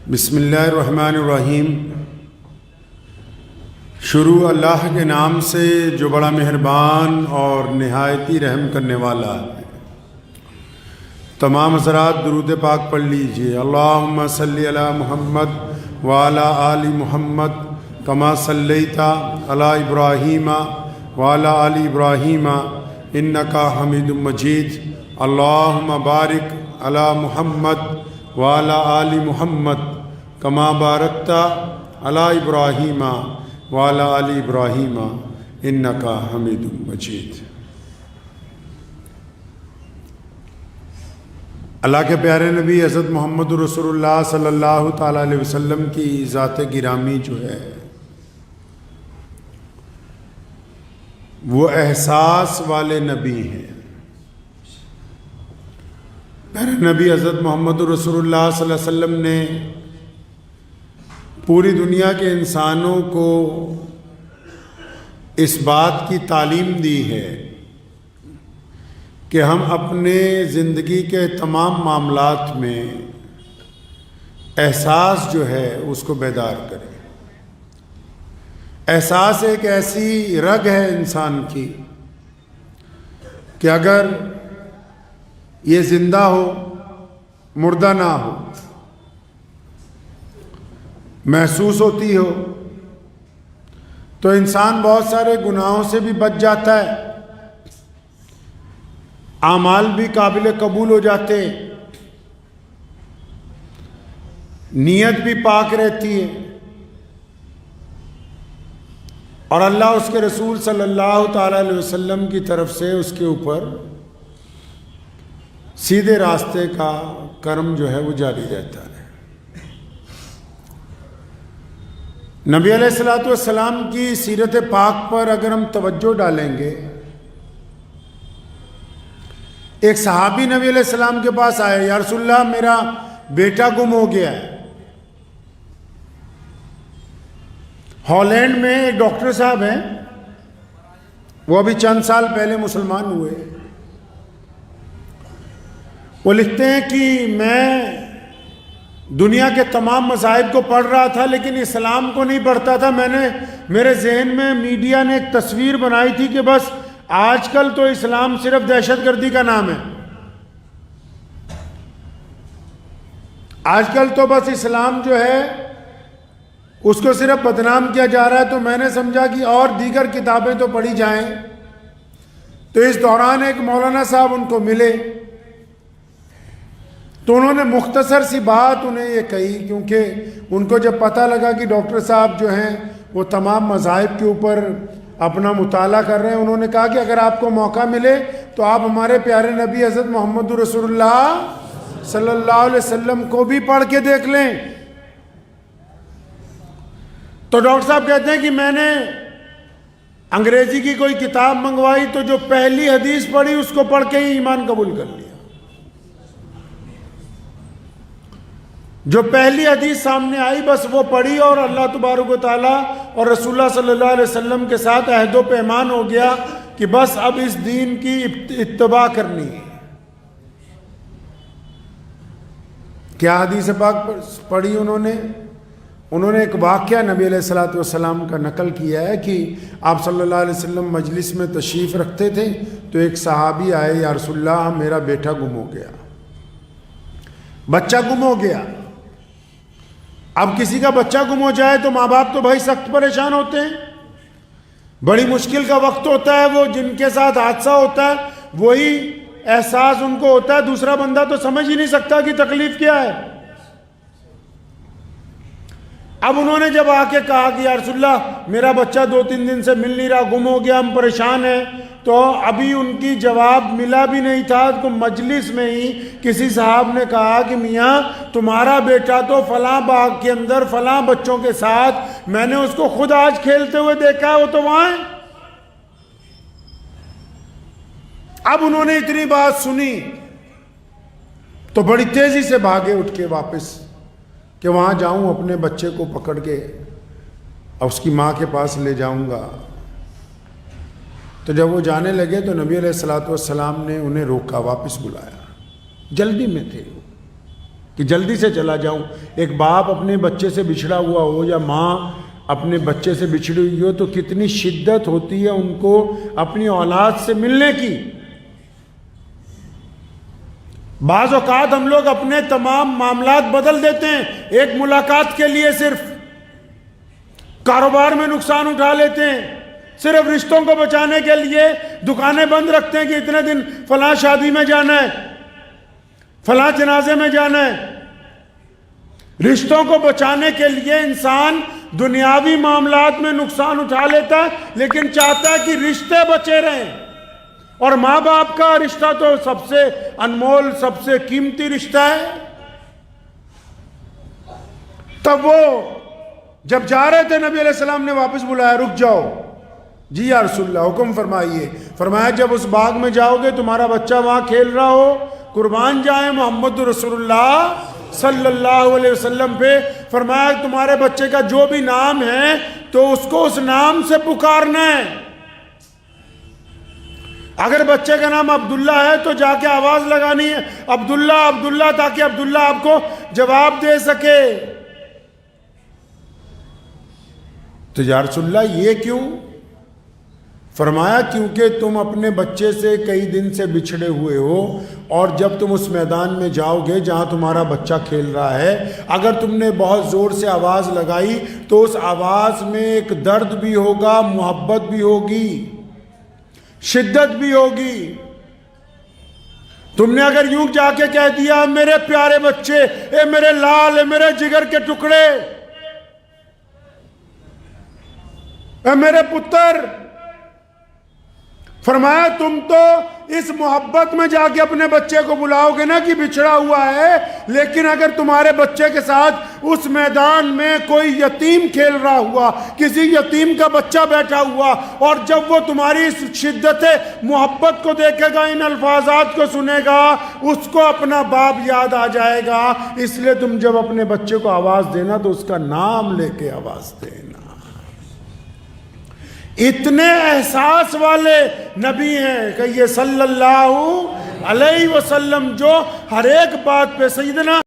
بسم اللہ الرحمن الرحیم۔ شروع اللہ کے نام سے جو بڑا مہربان اور نہایتی رحم کرنے والا ہے۔ تمام حضرات درود پاک پڑھ لیجئے۔ اللہم صلی علی محمد وعلی آل محمد کما صلیت علی ابراہیم وعلی آل ابراہیم انکا حمید مجید۔ اللہم بارک علی محمد وعلی آل محمد کما بارکت علی ابراہیم وعلی آل ابراہیم انکا حمید مجید۔ اللہ کے پیارے نبی حضرت محمد رسول اللہ صلی اللہ تعالیٰ علیہ وسلم کی ذات گرامی جو ہے وہ احساس والے نبی ہیں۔ پیارے نبی حضرت محمد رسول اللہ صلی اللہ علیہ وسلم نے پوری دنیا کے انسانوں کو اس بات کی تعلیم دی ہے کہ ہم اپنے زندگی کے تمام معاملات میں احساس جو ہے اس کو بیدار کریں۔ احساس ایک ایسی رگ ہے انسان کی کہ اگر یہ زندہ ہو مردہ نہ ہو، محسوس ہوتی ہو تو انسان بہت سارے گناہوں سے بھی بچ جاتا ہے، اعمال بھی قابل قبول ہو جاتے، نیت بھی پاک رہتی ہے، اور اللہ اس کے رسول صلی اللہ تعالیٰ علیہ وسلم کی طرف سے اس کے اوپر سیدھے راستے کا کرم جو ہے وہ جاری رہتا ہے۔ نبی علیہ الصلوۃ والسلام کی سیرت پاک پر اگر ہم توجہ ڈالیں گے، ایک صحابی نبی علیہ السلام کے پاس آئے، یا رسول اللہ میرا بیٹا گم ہو گیا ہے۔ ہالینڈ میں ایک ڈاکٹر صاحب ہیں، وہ ابھی چند سال پہلے مسلمان ہوئے۔ وہ لکھتے ہیں کہ میں دنیا کے تمام مذاہب کو پڑھ رہا تھا لیکن اسلام کو نہیں پڑھتا تھا۔ میرے ذہن میں میڈیا نے ایک تصویر بنائی تھی کہ بس آج کل تو اسلام صرف دہشت گردی کا نام ہے، آج کل تو بس اسلام جو ہے اس کو صرف بدنام کیا جا رہا ہے۔ تو میں نے سمجھا کہ اور دیگر کتابیں تو پڑھی جائیں۔ تو اس دوران ایک مولانا صاحب ان کو ملے، تو انہوں نے مختصر سی بات انہیں یہ کہی، کیونکہ ان کو جب پتہ لگا کہ ڈاکٹر صاحب جو ہیں وہ تمام مذاہب کے اوپر اپنا مطالعہ کر رہے ہیں، انہوں نے کہا کہ اگر آپ کو موقع ملے تو آپ ہمارے پیارے نبی حضرت محمد رسول اللہ صلی اللہ علیہ وسلم کو بھی پڑھ کے دیکھ لیں۔ تو ڈاکٹر صاحب کہتے ہیں کہ میں نے انگریزی کی کوئی کتاب منگوائی تو جو پہلی حدیث پڑھی اس کو پڑھ کے ہی ایمان قبول کر لیا۔ جو پہلی حدیث سامنے آئی بس وہ پڑھی، اور اللہ تبارک و تعالیٰ اور رسول اللہ صلی اللہ علیہ وسلم کے ساتھ عہد و پیمان ہو گیا کہ بس اب اس دین کی اتباع کرنی ہے۔ کیا حدیث پاک پڑھی انہوں نے ایک واقعہ نبی علیہ الصلوۃ والسلام کا نقل کیا ہے کہ آپ صلی اللہ علیہ وسلم مجلس میں تشریف رکھتے تھے تو ایک صحابی آئے، یا رسول اللہ میرا بیٹا گم ہو گیا، بچہ گم ہو گیا۔ اب کسی کا بچہ گم ہو جائے تو ماں باپ تو بھائی سخت پریشان ہوتے ہیں، بڑی مشکل کا وقت ہوتا ہے، وہ جن کے ساتھ حادثہ ہوتا ہے وہی احساس ان کو ہوتا ہے، دوسرا بندہ تو سمجھ ہی نہیں سکتا کہ تکلیف کیا ہے۔ اب انہوں نے جب آ کے کہا کہ یا رسول اللہ میرا بچہ 2-3 دن سے مل نہیں رہا، گم ہو گیا، ہم پریشان ہیں، تو ابھی ان کی جواب ملا بھی نہیں تھا تو مجلس میں ہی کسی صاحب نے کہا کہ میاں تمہارا بیٹا تو فلاں باغ کے اندر فلاں بچوں کے ساتھ میں نے اس کو خود آج کھیلتے ہوئے دیکھا ہے، وہ تو وہاں ہے۔ اب انہوں نے اتنی بات سنی تو بڑی تیزی سے بھاگے اٹھ کے واپس کہ وہاں جاؤں اپنے بچے کو پکڑ کے اور اس کی ماں کے پاس لے جاؤں گا۔ تو جب وہ جانے لگے تو نبی علیہ الصلوۃ والسلام نے انہیں روکا، واپس بلایا، جلدی میں تھے۔ کہ جلدی سے چلا جاؤں. ایک باپ اپنے بچے سے بچھڑا ہوا ہو یا ماں اپنے بچے سے بچھڑی ہوئی ہو تو کتنی شدت ہوتی ہے ان کو اپنی اولاد سے ملنے کی. بعض اوقات ہم لوگ اپنے تمام معاملات بدل دیتے ہیں ایک ملاقات کے لیے، صرف کاروبار میں نقصان اٹھا لیتے ہیں، صرف رشتوں کو بچانے کے لیے دکانیں بند رکھتے ہیں کہ اتنے دن فلاں شادی میں جانا ہے، فلاں جنازے میں جانا ہے. رشتوں کو بچانے کے لیے انسان دنیاوی معاملات میں نقصان اٹھا لیتا ہے لیکن چاہتا ہے کہ رشتے بچے رہیں. اور ماں باپ کا رشتہ تو سب سے انمول، سب سے قیمتی رشتہ ہے. تب وہ جب جا رہے تھے نبی علیہ السلام نے واپس بلایا، رک جاؤ. جی یا رسول اللہ، حکم فرمائیے. فرمایا جب اس باغ میں جاؤ گے تمہارا بچہ وہاں کھیل رہا ہو، قربان جائیں محمد رسول اللہ صلی اللہ علیہ وسلم پہ. فرمایا تمہارے بچے کا جو بھی نام ہے تو اس کو اس نام سے پکارنا ہے. اگر بچے کا نام عبداللہ ہے تو جا کے آواز لگانی ہے، عبداللہ عبداللہ، تاکہ عبداللہ آپ کو جواب دے سکے. تو یا رسول اللہ یہ کیوں؟ فرمایا کیونکہ تم اپنے بچے سے کئی دن سے بچھڑے ہوئے ہو، اور جب تم اس میدان میں جاؤ گے جہاں تمہارا بچہ کھیل رہا ہے، اگر تم نے بہت زور سے آواز لگائی تو اس آواز میں ایک درد بھی ہوگا، محبت بھی ہوگی، شدت بھی ہوگی. تم نے اگر یوں جا کے کہہ دیا میرے پیارے بچے، اے میرے لال، اے میرے جگر کے ٹکڑے، اے میرے پتر، فرمایا تم تو اس محبت میں جا کے اپنے بچے کو بلاؤ گے نا کہ بچھڑا ہوا ہے، لیکن اگر تمہارے بچے کے ساتھ اس میدان میں کوئی یتیم کھیل رہا ہوا، کسی یتیم کا بچہ بیٹھا ہوا، اور جب وہ تمہاری اس شدت محبت کو دیکھے گا، ان الفاظات کو سنے گا، اس کو اپنا باپ یاد آ جائے گا. اس لیے تم جب اپنے بچے کو آواز دینا تو اس کا نام لے کے آواز دینا. اتنے احساس والے نبی ہیں کہ یہ صلی اللہ علیہ وسلم جو ہر ایک بات پہ سیدنا